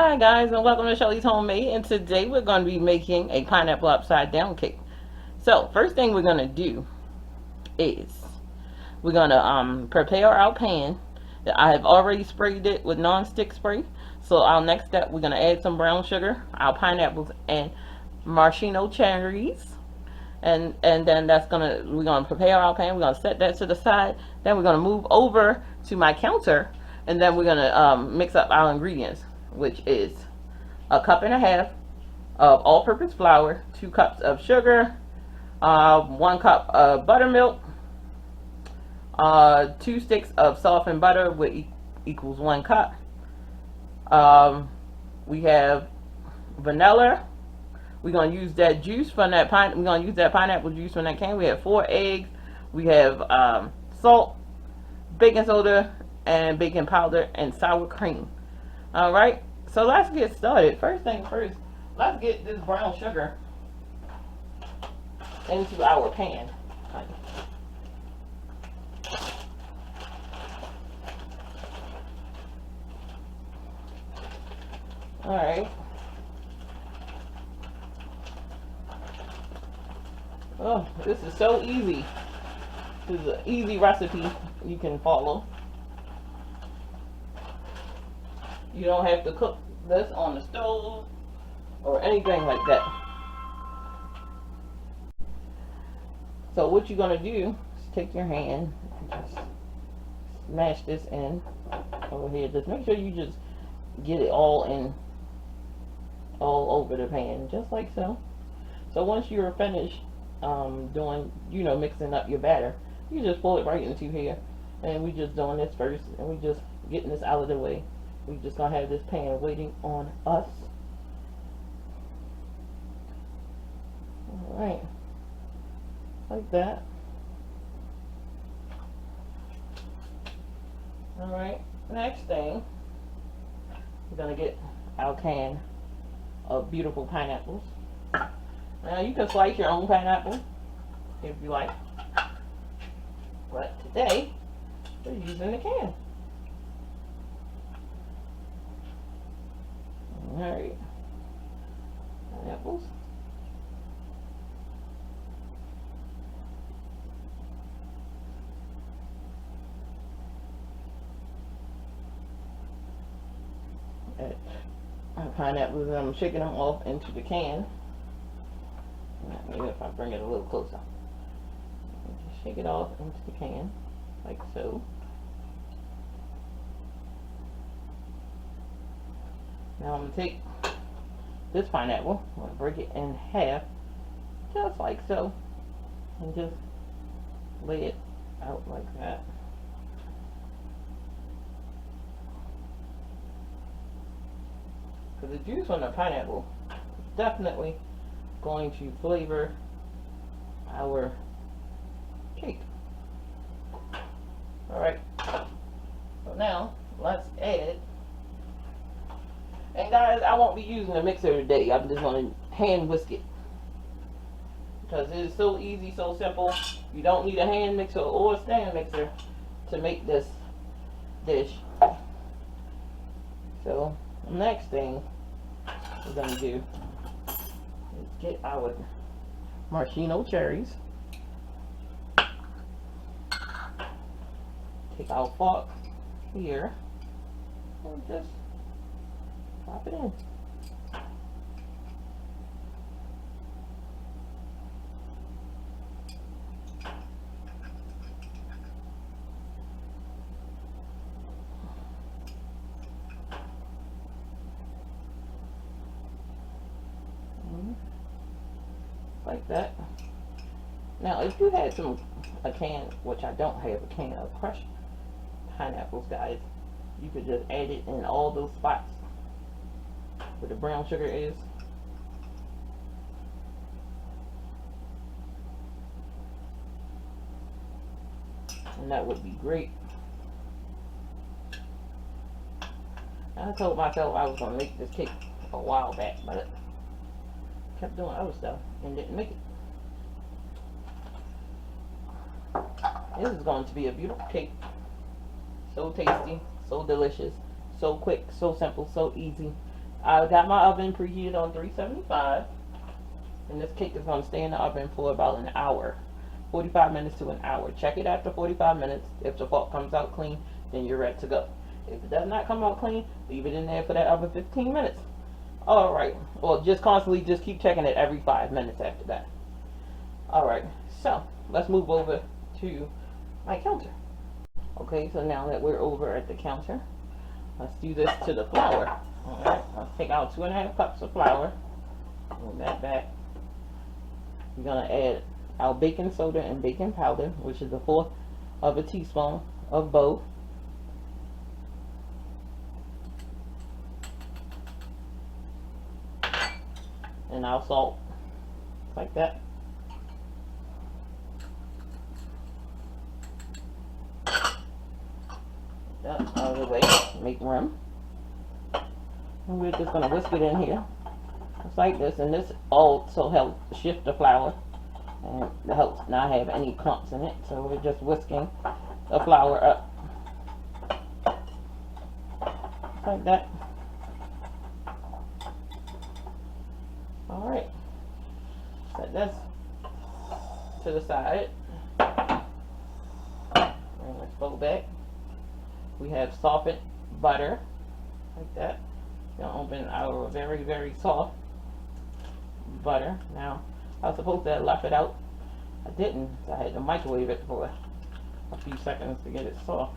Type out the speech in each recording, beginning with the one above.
Hi guys, and welcome to Shelly's Homemade, and today we're going to be making a pineapple upside down cake. So first thing we're going to do is we're going to prepare our pan. I have already sprayed it with non-stick spray. So our next step, we're going to add some brown sugar, our pineapples, and maraschino cherries. And then we're gonna prepare our pan. We're gonna set that to the side. Then we're gonna move over to my counter, and then we're gonna mix up our ingredients, which is a cup and a half of all-purpose flour, 2 cups of sugar, 1 cup of buttermilk, 2 sticks of softened butter, which equals 1 cup. We have vanilla. We're gonna use that juice from that pine. We're gonna use that pineapple juice from that can. We have 4 eggs. We have salt, baking soda, and baking powder, and sour cream. All right. So let's get started. First thing first, let's get this brown sugar into our pan. All right. Oh, this is so easy. This is an easy recipe you can follow. You don't have to cook this on the stove or anything like that. So what you're going to do is take your hand and just smash this in over here. Just make sure you just get it all in, all over the pan, just like so. So once you're finished doing, mixing up your batter, you just pull it right into here. And we just doing this first, and we just getting this out of the way. We just gonna have this pan waiting on us. All right, like that. All right, next thing, we're gonna get our can of beautiful pineapples. Now you can slice your own pineapple if you like, but today we're using the can. Alright, pineapples. Pineapples, I'm shaking them off into the can. Maybe if I bring it a little closer. Just shake it off into the can, like so. Now I'm going to take this pineapple, I'm going to break it in half, just like so, and just lay it out like that. Because the juice on the pineapple is definitely going to flavor our cake. Alright, so now let's add, and guys, I won't be using a mixer today. I'm just going to hand whisk it, because it is so easy, so simple. You don't need a hand mixer or a stand mixer to make this dish. So the next thing we're going to do is get our maraschino cherries. Take our fork here and just pop it in. Like that. Now if you had a can, which I don't have, a can of crushed pineapples, guys, you could just add it in all those spots where the brown sugar is. And that would be great. I told myself I was going to make this cake a while back, but I kept doing other stuff and didn't make it. This is going to be a beautiful cake. So tasty, so delicious, so quick, so simple, so easy. I got my oven preheated on 375, and this cake is going to stay in the oven for about an hour, 45 minutes to an hour. Check it after 45 minutes. If the fork comes out clean, then you're ready to go. If it does not come out clean, leave it in there for that other 15 minutes. Alright, well, just constantly just keep checking it every 5 minutes after that. Alright, so let's move over to my counter. Okay, so now that we're over at the counter, let's do this to the flour. Alright, let's take out 2.5 cups of flour. Move that back. We're going to add our baking soda and baking powder, which is a fourth of a teaspoon of both. And our salt, like that. That out of the way, make room. And we're just going to whisk it in here. Just like this, and this also helps shift the flour and it helps not have any clumps in it. So we're just whisking the flour up like that. Alright, set this to the side. Bring this bowl back. We have softened butter like that. Gonna open our very, very soft butter. Now, I was supposed to left it out. I didn't, so I had to microwave it for a few seconds to get it soft.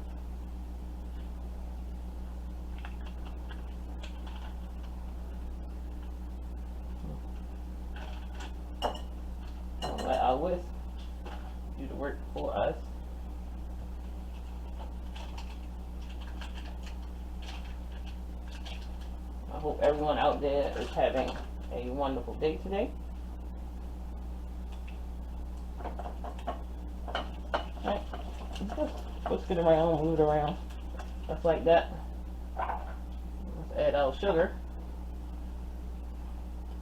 I'll let our whisk do the work for us. I hope everyone out there is having a wonderful day today. Alright, just whisk it around, move it around, just like that. Let's add our sugar,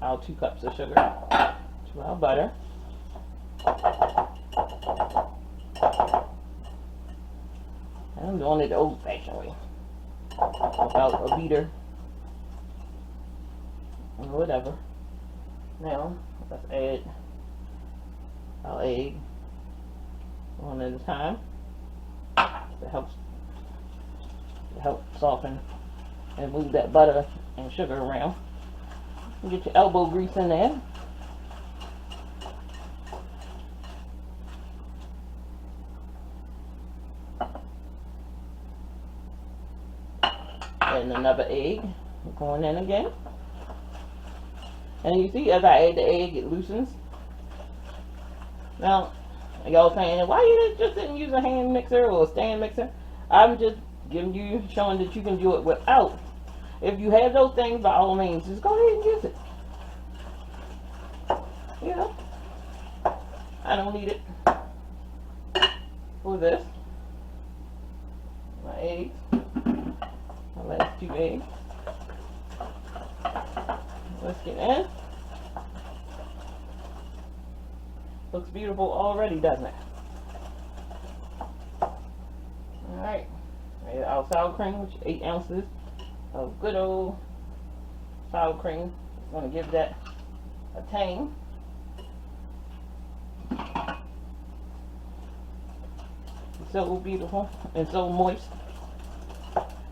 our 2 cups of sugar, to our butter. And I'm doing it the old-fashioned way, without a beater. Or whatever. Now, let's add our egg one at a time. That helps soften and move that butter and sugar around. Get your elbow grease in there. And another egg going in again. And you see, as I add the egg, it loosens. Now, y'all saying, why you just didn't use a hand mixer or a stand mixer? I'm just giving you, showing that you can do it without. If you have those things, by all means, just go ahead and use it. You know, I don't need it for this. My eggs, my last 2 eggs. Let's get in. Looks beautiful already, doesn't it? Alright. Our sour cream, which is 8 ounces of good old sour cream. I'm going to give that a tang. It's so beautiful and so moist.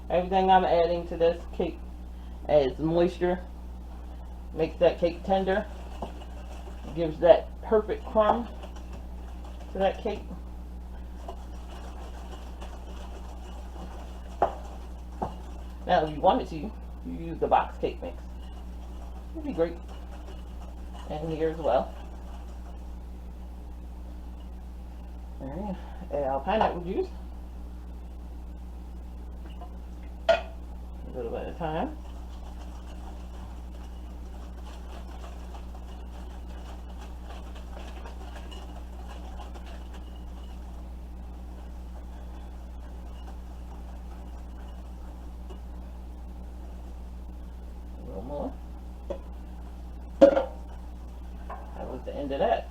Everything I'm adding to this cake adds moisture. Makes that cake tender, gives that perfect crumb to that cake. Now, if you wanted to, you use the box cake mix. It'd be great. And here as well. Alright, add our pineapple juice. A little bit at a time. More. That was the end of that.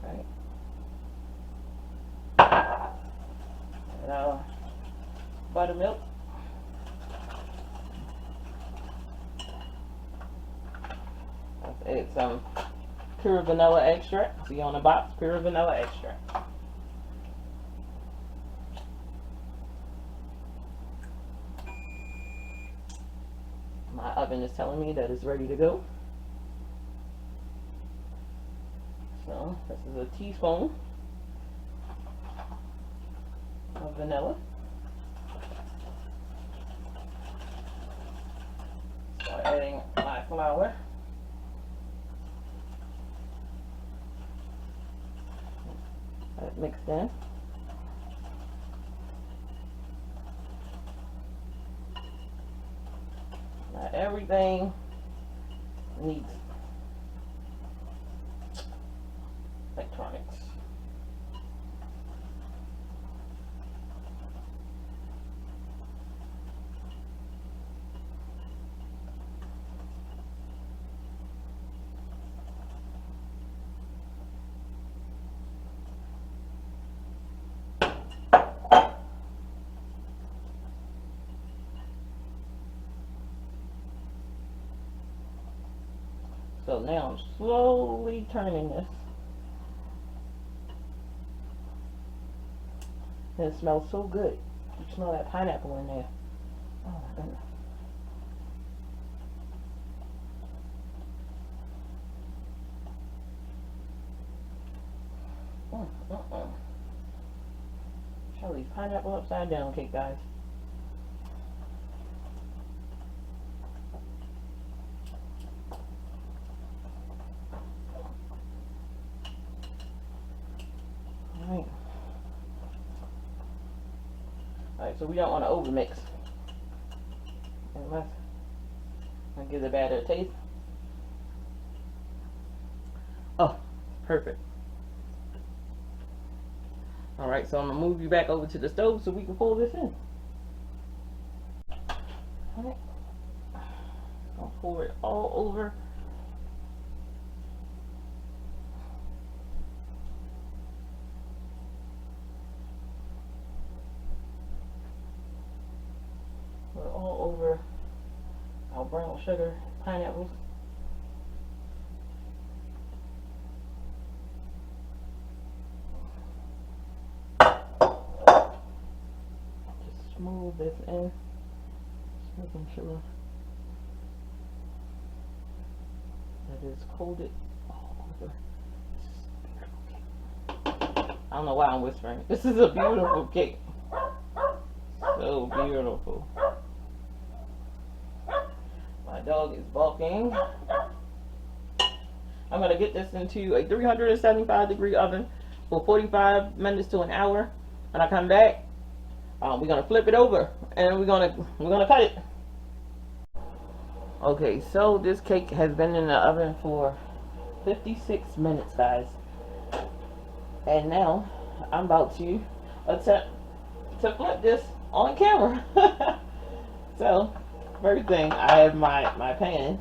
Right. buttermilk. Let's add some pure vanilla extract. See on the box, pure vanilla extract. My oven is telling me that it's ready to go. So this is a teaspoon of vanilla. Start adding my flour. That mixed in. Now everything needs electronics. So now I'm slowly turning this. And it smells so good. You smell that pineapple in there. Oh my goodness. Charlie's pineapple upside down cake, guys. Alright, so we don't want to overmix. Unless I give the batter a taste. Oh, perfect. Alright, so I'm going to move you back over to the stove so we can pull this in. Alright. I'll pour it all over. All over our brown sugar pineapples. Just smooth this in, just making sure that it's coated all over. I don't know why I'm whispering. This is a beautiful cake. So beautiful. My dog is barking. I'm going to get this into a 375-degree oven for 45 minutes to an hour. When I come back, we're going to flip it over and we're going to cut it. Okay, so this cake has been in the oven for 56 minutes, guys. And now I'm about to attempt to flip this on camera. So first thing, I have my pan,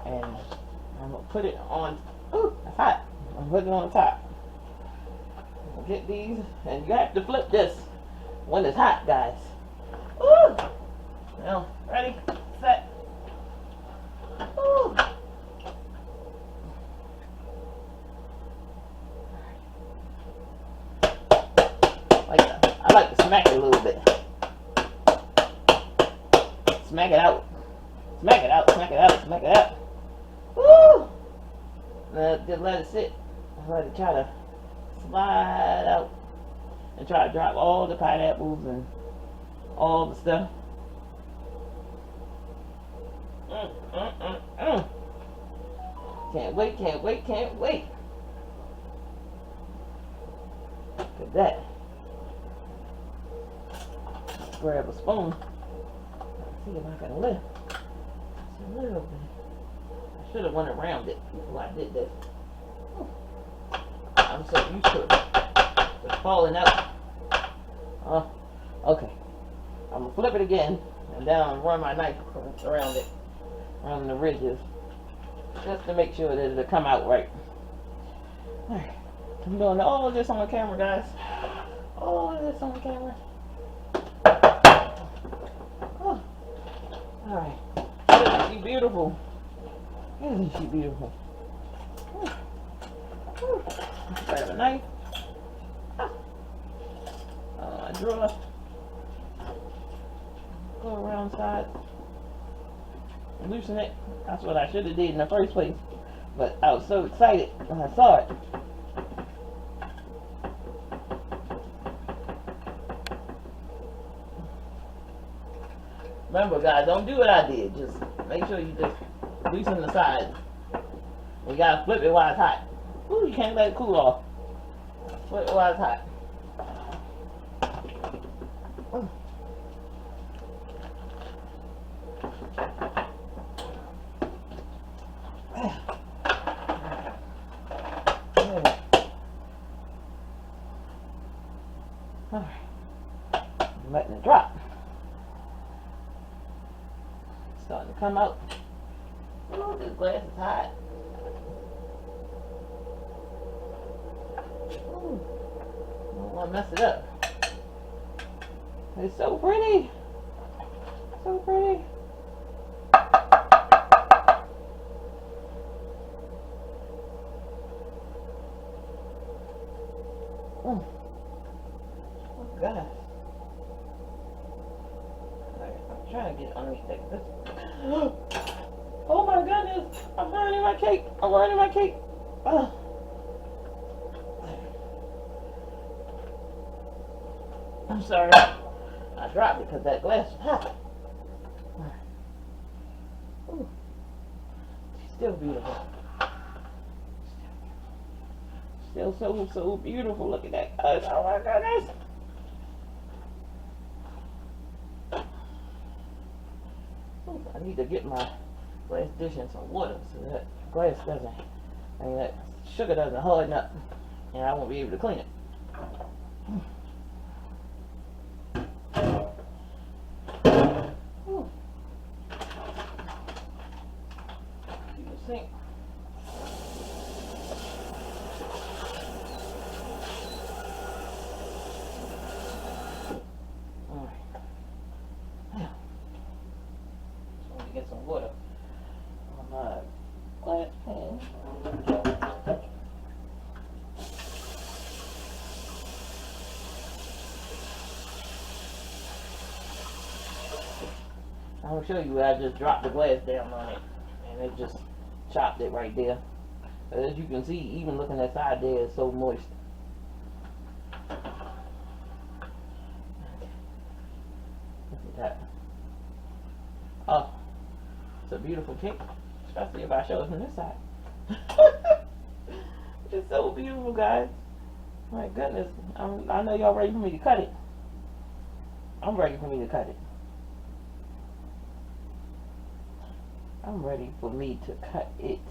and I'm gonna put it on. Ooh, that's hot. I'm putting it on the top. Get these, and you have to flip this when it's hot, guys. Ooh. Now, ready, set. Ooh. I like to smack it a little bit. Smack it out. Smack it out, smack it out, smack it out. Woo! Just let it sit. Let it try to slide out. And try to drop all the pineapples and all the stuff. Can't wait, can't wait, can't wait. Look at that. Grab a spoon. See if I can lift. Just a little bit. I should have went around it before I did this. I'm so used to it. It's falling out. Okay. I'm gonna flip it again and then I'm run my knife around it, around the ridges, just to make sure that it'll come out right. Alright. I'm doing all this on the camera, guys. Oh, is this on camera? Oh, all right. Isn't she beautiful? Isn't she beautiful? Grab a knife. I draw. Go around side. Loosen it. That's what I should have did in the first place. But I was so excited when I saw it. Remember, guys, don't do what I did. Just make sure you just loosen the sides. You gotta flip it while it's hot. Ooh, you can't let it cool off. Flip it while it's hot. Ooh. Alright. I'm letting it drop. It's starting to come out. Ooh, this glass is hot. Ooh. I don't want to mess it up. It's so pretty. So pretty. Oh gosh. Alright, I'm trying to get underneath this. Oh my goodness! I'm burning my cake! I'm burning my cake! Oh. I'm sorry. I dropped it because that glass was hot. Ooh. She's still beautiful. Still so beautiful. Look at that. Oh my goodness. Ooh, I need to get my glass dish in some water so that glass doesn't, that sugar doesn't harden up and I won't be able to clean it. Ooh. You can sink. Get some water on my glass pan. I'm gonna show you where I just dropped the glass down on it and it just chopped it right there. As you can see, even looking at side there, it's so moist. Look at that. Oh. It's a beautiful cake, especially if I show it from this side. It's so beautiful, guys. My goodness, I know y'all ready for me to cut it. I'm ready for me to cut it. I'm ready for me to cut it.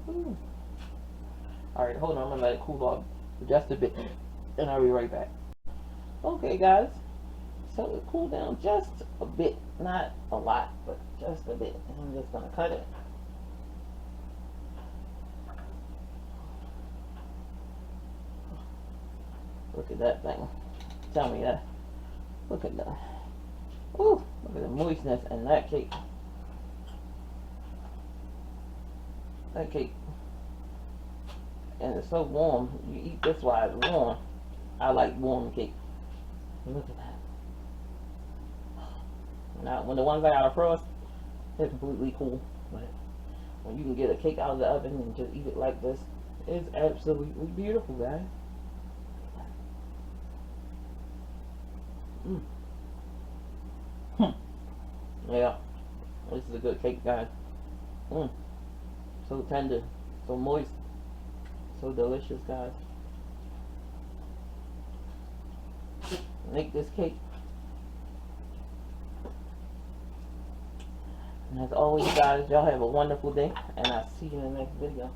Ooh. Alright, hold on, I'm gonna let it cool off just a bit and I'll be right back. Okay guys, so it cooled down just a bit, not a lot, but just a bit. And I'm just gonna cut it. Look at that thing. Tell me that. Look at that. Ooh, look at the moistness in that cake. That cake. And it's so warm. You eat this while it's warm. I like warm cake. Look at that. Now, when the ones I got a frost, they're completely cool. But when you can get a cake out of the oven and just eat it like this, it's absolutely beautiful, guys. Yeah, this is a good cake, guys. So tender, so moist. So delicious, guys. Make this cake. And as always, guys, y'all have a wonderful day. And I'll see you in the next video.